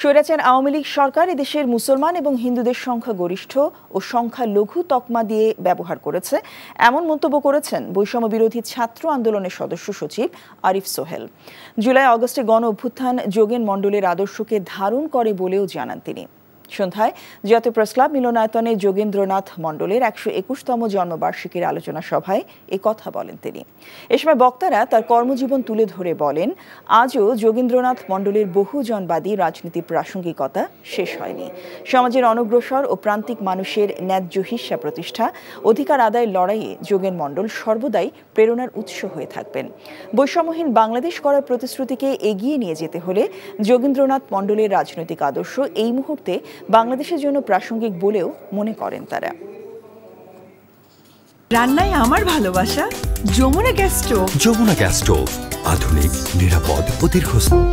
স্বৈরাচার আওয়ামী লীগ সরকার এদেশের মুসলমান এবং হিন্দুদের সংখ্যাগরিষ্ঠ ও সংখ্যালঘু তকমা দিয়ে ব্যবহার করেছে, এমন মন্তব্য করেছেন বৈষম্য বিরোধী ছাত্র আন্দোলনের সদস্য সচিব আরিফ সোহেল। জুলাই আগস্টে গণ অভ্যুত্থান যোগেন মণ্ডলের আদর্শকে ধারণ করে বলেও জানান তিনি। সন্ধ্যায় জাতীয় প্রেসক্লাব মিলনায়তনে যোগেন্দ্রনাথ মণ্ডলের ১২১তম জন্মবার্ষিকীর আলোচনা সভায় এ কথা বলেন তিনি। এ সময় বক্তারা তার কর্মজীবন তুলে ধরে বলেন, আজও যোগেন্দ্রনাথ মণ্ডলের বহুজনবাদী রাজনীতির প্রাসঙ্গিকতা শেষ হয়নি। সমাজের অনগ্রসর ও প্রান্তিক মানুষের ন্যায্য হিস্যা প্রতিষ্ঠা, অধিকার আদায়ের লড়াইয়ে যোগেন মণ্ডল সর্বদাই প্রেরণার উৎস হয়ে থাকবেন। বৈষম্যহীন বাংলাদেশ করার প্রতিশ্রুতিকে এগিয়ে নিয়ে যেতে হলে যোগেন্দ্রনাথ মণ্ডলের রাজনৈতিক আদর্শ এই মুহূর্তে বাংলাদেশের জন্য প্রাসঙ্গিক বলেও মনে করেন তারা। রান্নায় আমার ভালোবাসা Jamuna gas stove. Jamuna gas stove, আধুনিক, নিরাপদ ও দীর্ঘস্থায়ী।